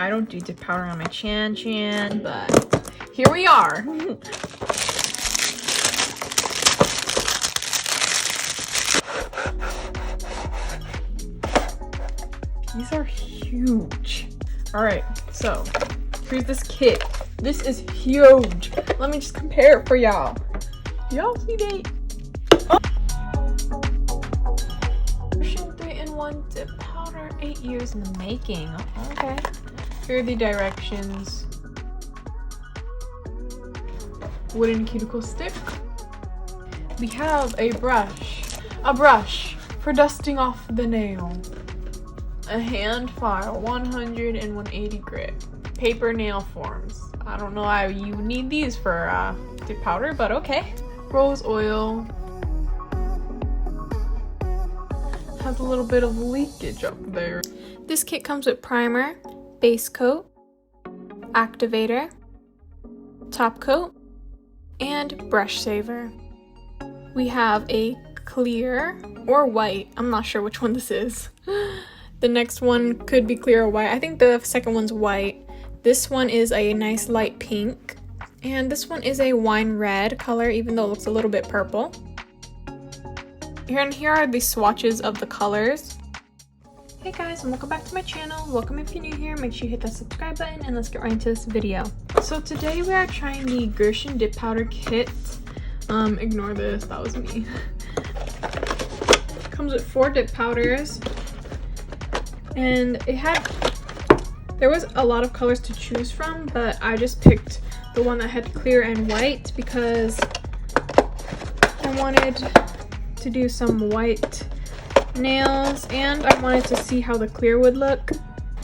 I don't do dip powder on my chan, but here we are. These are huge. All right, so here's this kit. This is huge. Let me just compare it for y'all. Y'all see that? Gershion 3-in-1 dip powder, 8 years in the making. Okay. Here are the directions. Wooden cuticle stick. We have a brush for dusting off the nail. A hand file, 100 and 180 grit. Paper nail forms. I don't know why you need these for dip powder, but okay. Rose oil. Has a little bit of leakage up there. This kit comes with primer, base coat, activator, top coat, and brush saver. We have a clear or white. I'm not sure which one this is. The next one could be clear or white. I think the second one's white. This one is a nice light pink. And this one is a wine red color, even though it looks a little bit purple. Here are the swatches of the colors. Hey guys, and welcome back to my channel. Welcome if you're new here. Make sure you hit that subscribe button and let's get right into this video. So today we are trying the Gershion Dip Powder Kit. Ignore this, that was me. Comes with 4 dip powders. And there was a lot of colors to choose from, but I just picked the one that had clear and white because I wanted to do some white nails and I wanted to see how the clear would look.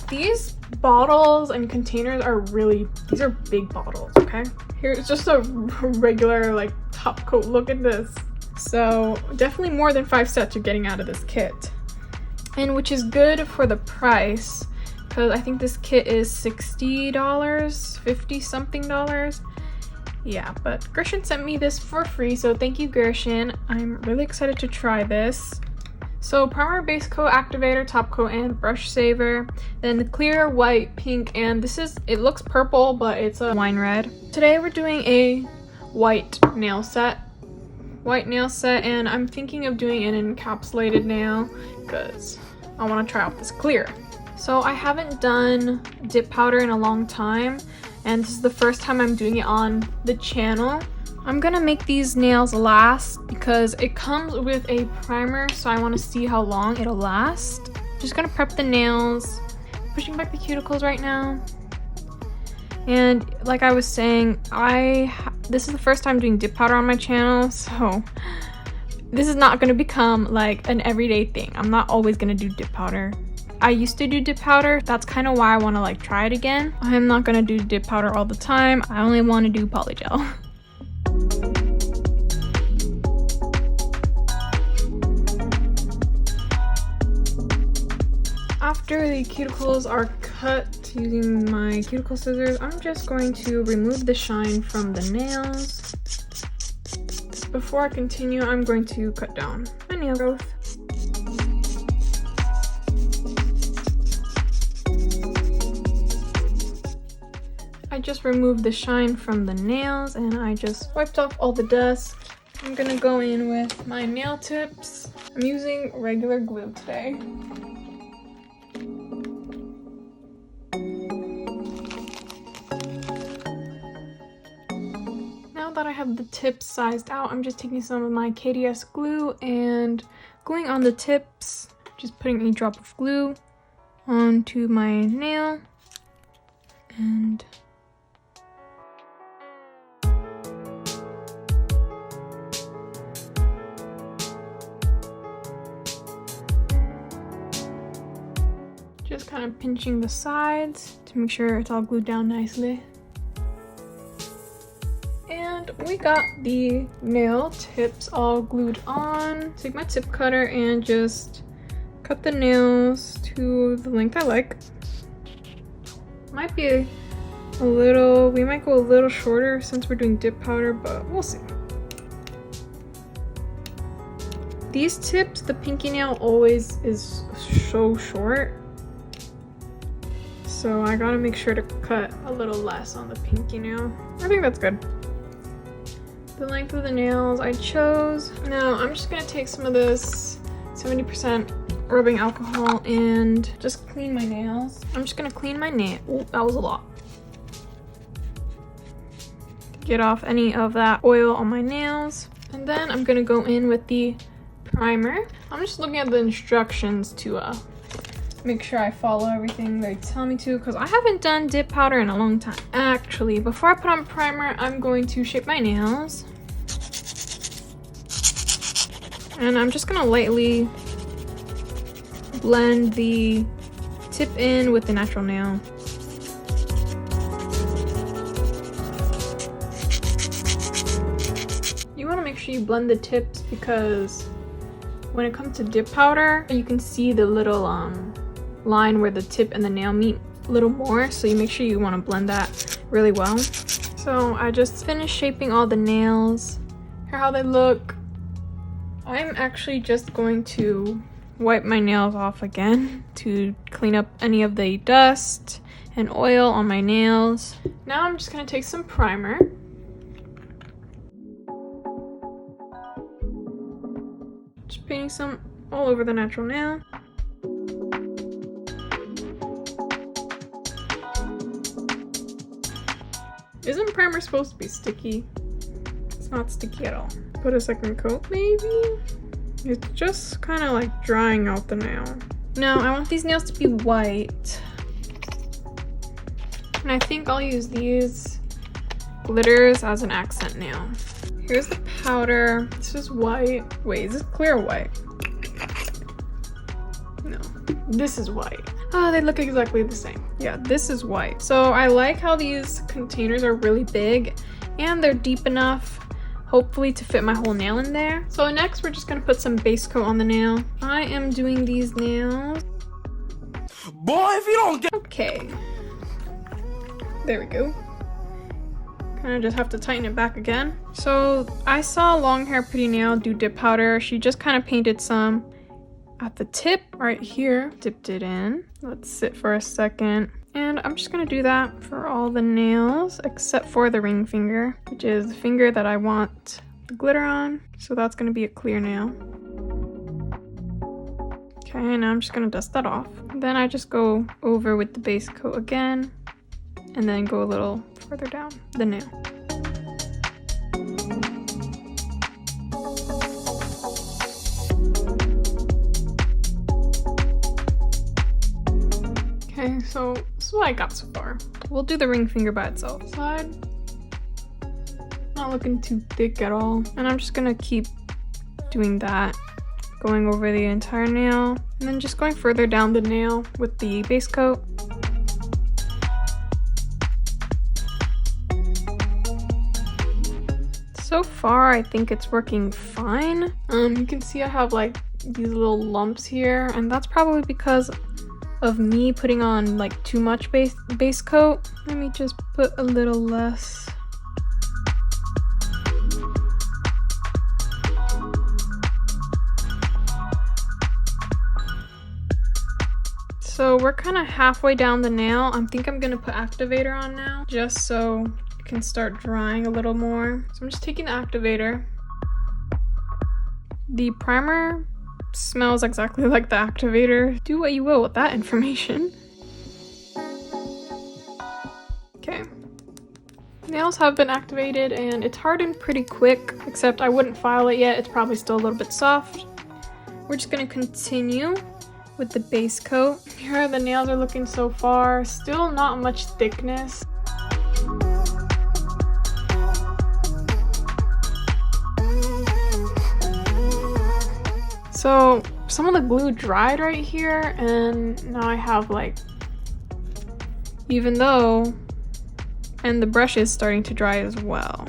These bottles and containers are these are big bottles, okay? Here's just a regular like top coat. Look at this. So definitely more than 5 sets you're getting out of this kit. And which is good for the price because I think this kit is $60, 50 something dollars. Yeah, but Gershion sent me this for free, so thank you, Gershion. I'm really excited to try this. So primer, base coat, activator, top coat, and brush saver. Then the clear, white, pink, and it looks purple, but it's a wine red. Today we're doing a white nail set, and I'm thinking of doing an encapsulated nail because I want to try out this clear. So I haven't done dip powder in a long time, and this is the first time I'm doing it on the channel. I'm gonna make these nails last because it comes with a primer, so I want to see how long it'll last. Just gonna prep the nails, pushing back the cuticles right now. And like I was saying, this is the first time doing dip powder on my channel, so this is not gonna become like an everyday thing. I'm not always gonna do dip powder. I used to do dip powder. That's kind of why I want to like try it again. I'm not gonna do dip powder all the time. I only want to do polygel. After the cuticles are cut using my cuticle scissors, I'm just going to remove the shine from the nails. Before I continue, I'm going to cut down my nail growth. I just removed the shine from the nails and I just wiped off all the dust. I'm gonna go in with my nail tips. I'm using regular glue today. Now that I have the tips sized out, I'm just taking some of my KDS glue and gluing on the tips. Just putting a drop of glue onto my nail and just kind of pinching the sides to make sure it's all glued down nicely. And we got the nail tips all glued on. Take my tip cutter and just cut the nails to the length I like. Might be we might go a little shorter since we're doing dip powder, but we'll see. These tips, the pinky nail always is so short. So I gotta make sure to cut a little less on the pinky nail. I think that's good. The length of the nails I chose. Now I'm just gonna take some of this 70% rubbing alcohol and just clean my nails. I'm just gonna clean my nail. Oh, that was a lot. Get off any of that oil on my nails. And then I'm gonna go in with the primer. I'm just looking at the instructions to make sure I follow everything they tell me to, because I haven't done dip powder in a long time. Actually, before I put on primer, I'm going to shape my nails. And I'm just gonna lightly blend the tip in with the natural nail. You wanna make sure you blend the tips, because when it comes to dip powder, you can see the little line where the tip and the nail meet a little more, so you make sure you want to blend that really well. So I just finished shaping all the nails. Here how they look. I'm actually just going to wipe my nails off again to clean up any of the dust and oil on my nails. Now I'm just going to take some primer. Just painting some all over the natural nail. Isn't primer supposed to be sticky? It's not sticky at all. Put a second coat maybe? It's just kind of like drying out the nail. Now I want these nails to be white. And I think I'll use these glitters as an accent nail. Here's the powder. This is white. Wait, is this clear or white? No, this is white. Oh, they look exactly the same. Yeah, this is white. So I like how these containers are really big and they're deep enough, hopefully, to fit my whole nail in there. So next we're just gonna put some base coat on the nail. I am doing these nails. Boy, if you don't get— Okay. There we go. Kind of just have to tighten it back again. So I saw Long Hair Pretty Nail do dip powder. She just kind of painted some at the tip right here, dipped it in. Let's sit for a second. And I'm just gonna do that for all the nails except for the ring finger, which is the finger that I want the glitter on. So that's gonna be a clear nail. Okay, now I'm just gonna dust that off. Then I just go over with the base coat again and then go a little further down the nail. Okay, so this is what I got so far. We'll do the ring finger by itself. Side, not looking too thick at all. And I'm just gonna keep doing that, going over the entire nail, and then just going further down the nail with the base coat. So far, I think it's working fine. You can see I have like these little lumps here, and that's probably because of me putting on like too much base coat. Let me just put a little less. So we're kind of halfway down the nail. I think I'm gonna put activator on now, just so it can start drying a little more. So I'm just taking the activator. The primer smells exactly like the activator. Do what you will with that information. Okay. Nails have been activated and it's hardened pretty quick, except I wouldn't file it yet. It's probably still a little bit soft. We're just gonna continue with the base coat. Here the nails are looking so far. Still not much thickness. So some of the glue dried right here, and now I have like, even though, and the brush is starting to dry as well.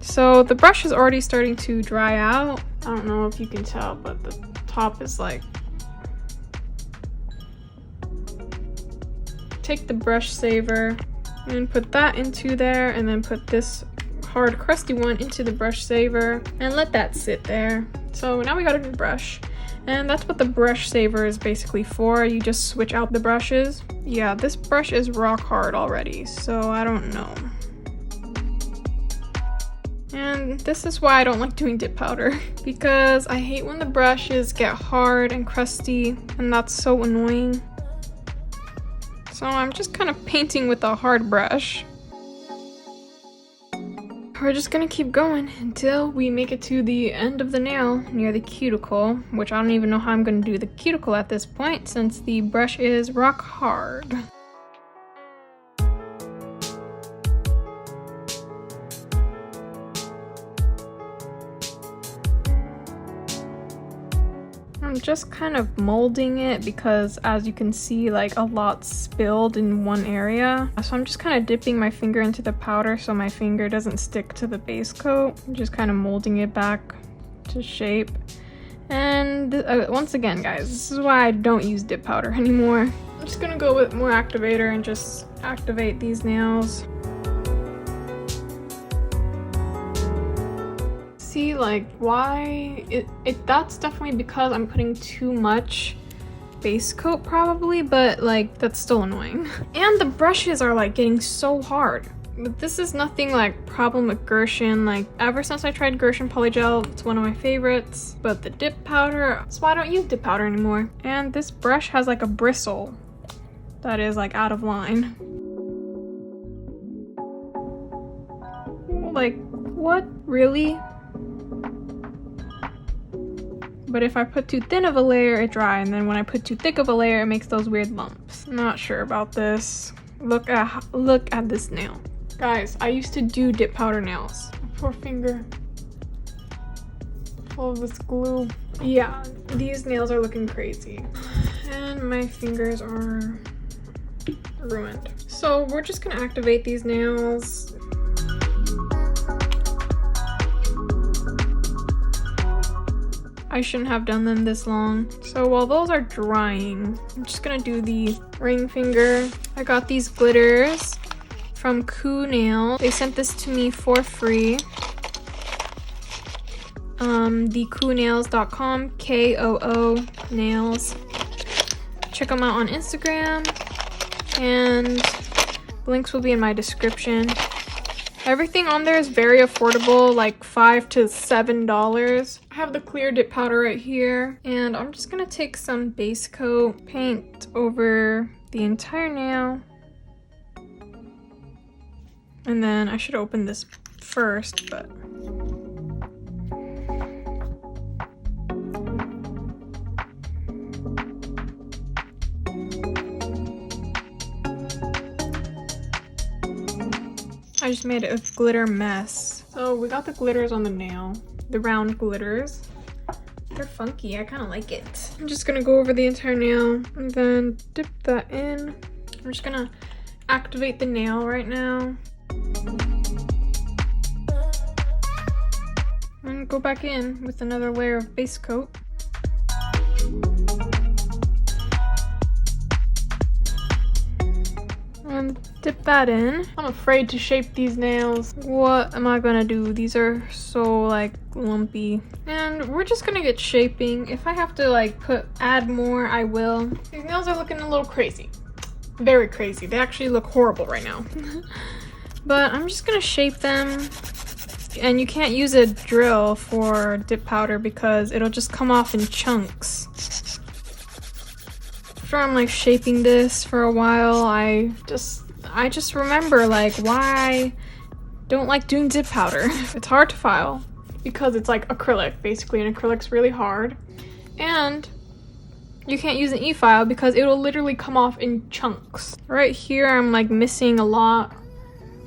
So the brush is already starting to dry out. I don't know if you can tell, but the top is like, take the brush saver and put that into there, and then put this hard crusty one into the brush saver and let that sit there. So now we got a new brush, And that's what the brush saver is basically for. You just switch out the brushes. Yeah, this brush is rock hard already, so I don't know. And this is why I don't like doing dip powder, because I hate when the brushes get hard and crusty, and that's so annoying. So I'm just kind of painting with a hard brush. We're just gonna keep going until we make it to the end of the nail near the cuticle, which I don't even know how I'm gonna do the cuticle at this point since the brush is rock hard. I'm just kind of molding it because, as you can see, like a lot spilled in one area. So I'm just kind of dipping my finger into the powder so my finger doesn't stick to the base coat. I'm just kind of molding it back to shape. And once again, guys, this is why I don't use dip powder anymore. I'm just gonna go with more activator and just activate these nails. See, like, why that's definitely because I'm putting too much base coat probably, but like that's still annoying. And the brushes are like getting so hard. But this is nothing like problem with Gershion. Like, ever since I tried Gershion polygel, it's one of my favorites. But the dip powder, that's why I don't use dip powder anymore. And this brush has like a bristle that is like out of line. Like, what? Really? But if I put too thin of a layer, it dries, and then when I put too thick of a layer, it makes those weird lumps. I'm not sure about this. Look at this nail. Guys, I used to do dip powder nails. Poor finger. Full of this glue. Yeah, these nails are looking crazy. And my fingers are ruined. So we're just gonna activate these nails. I shouldn't have done them this long. So while those are drying, I'm just gonna do the ring finger. I got these glitters from Koo Nail. They sent this to me for free. The koonails.com, K-O-O nails. Check them out on Instagram, and links will be in my description. Everything on there is very affordable, like $5 to $7. I have the clear dip powder right here, and I'm just gonna take some base coat, paint over the entire nail. And then I should open this first, but I just made a glitter mess. So we got the glitters on the nail, the round glitters. They're funky, I kind of like it. I'm just gonna go over the entire nail and then dip that in. I'm just gonna activate the nail right now. And go back in with another layer of base coat. And dip that in. I'm afraid to shape these nails. What am I gonna do? These are so like lumpy. And we're just gonna get shaping. If I have to like add more, I will. These nails are looking a little crazy. Very crazy. They actually look horrible right now. But I'm just gonna shape them. And you can't use a drill for dip powder because it'll just come off in chunks. After I'm like shaping this for a while, I just remember like why I don't like doing dip powder. It's hard to file because it's like acrylic basically, and acrylic's really hard. And you can't use an e-file because it'll literally come off in chunks. Right here I'm like missing a lot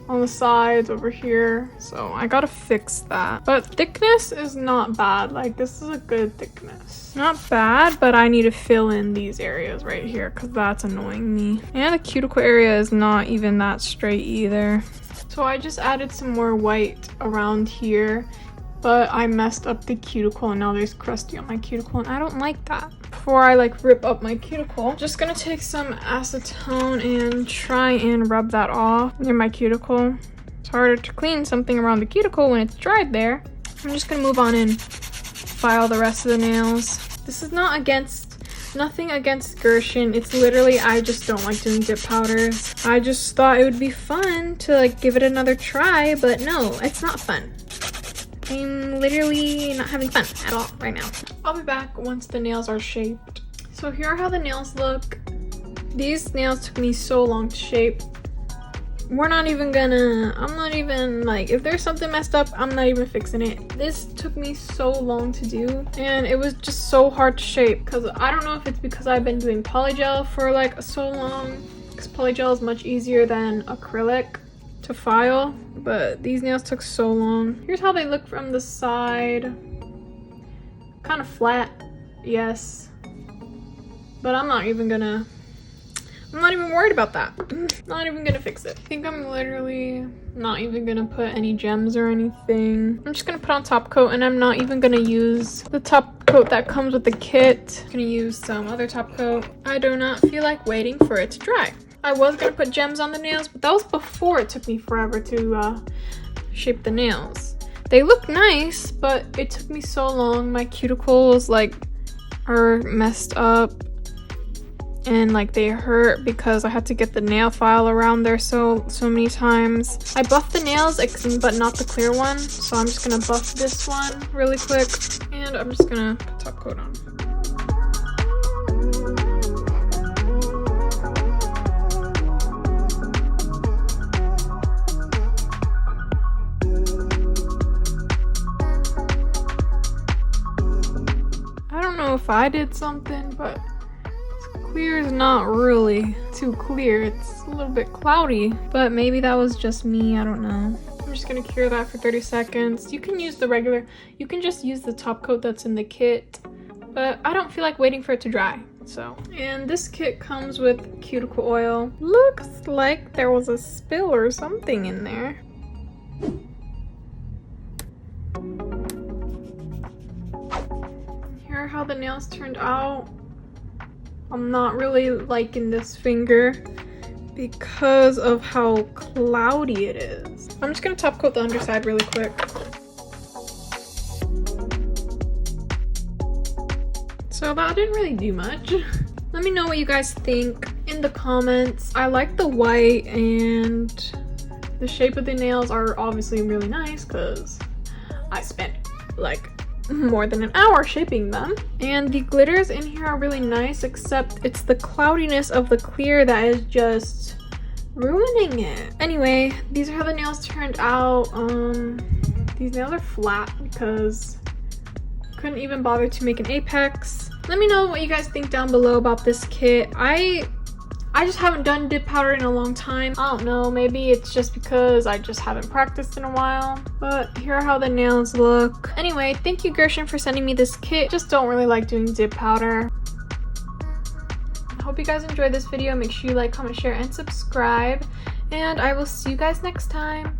on the sides over here, so I gotta fix that. But thickness is not bad. Like, this is a good thickness. Not bad, but I need to fill in these areas right here because that's annoying me. And the cuticle area is not even that straight either. So I just added some more white around here, but I messed up the cuticle and now there's crusty on my cuticle, and I don't like that. Before I like rip up my cuticle, I'm just gonna take some acetone and try and rub that off near my cuticle. It's harder to clean something around the cuticle when it's dried there. I'm just gonna move on and file the rest of the nails. This is nothing against Gershion. It's literally, I just don't like doing dip powders. I just thought it would be fun to like give it another try, but no, it's not fun. I'm literally not having fun at all right now. I'll be back once the nails are shaped. So here are how the nails look. These nails took me so long to shape. I'm not even like, if there's something messed up, I'm not even fixing it. This took me so long to do, and it was just so hard to shape, because I don't know if it's because I've been doing polygel for like so long, because polygel is much easier than acrylic to file, but these nails took so long. Here's how they look from the side. Kind of flat, yes, but I'm not even worried about that. Not even gonna fix it. I think I'm literally not even gonna put any gems or anything. I'm just gonna put on top coat, and I'm not even gonna use the top coat that comes with the kit. I'm gonna use some other top coat. I do not feel like waiting for it to dry. I was gonna put gems on the nails, but that was before it took me forever to shape the nails. They look nice, but it took me so long. My cuticles like are messed up, and like they hurt because I had to get the nail file around there so many times. I buffed the nails but not the clear one, so I'm just gonna buff this one really quick, and I'm just gonna put top coat on. I don't know if I did something, but clear is not really too clear. It's a little bit cloudy, but maybe that was just me. I don't know. I'm just gonna cure that for 30 seconds. You can use you can just use the top coat that's in the kit, but I don't feel like waiting for it to dry. And this kit comes with cuticle oil. Looks like there was a spill or something in there. Here are how the nails turned out. I'm not really liking this finger because of how cloudy it is. I'm just gonna top coat the underside really quick. So that didn't really do much. Let me know what you guys think in the comments. I like the white, and the shape of the nails are obviously really nice because I spent like more than an hour shaping them, and the glitters in here are really nice, except it's the cloudiness of the clear that is just ruining it. Anyway, these are how the nails turned out. These nails are flat because I couldn't even bother to make an apex. Let me know what you guys think down below about this kit. I just haven't done dip powder in a long time. I don't know, maybe it's just because I just haven't practiced in a while, but here are how the nails look. Anyway, thank you Gershion for sending me this kit. Just don't really like doing dip powder. I hope you guys enjoyed this video. Make sure you like, comment, share, and subscribe, and I will see you guys next time.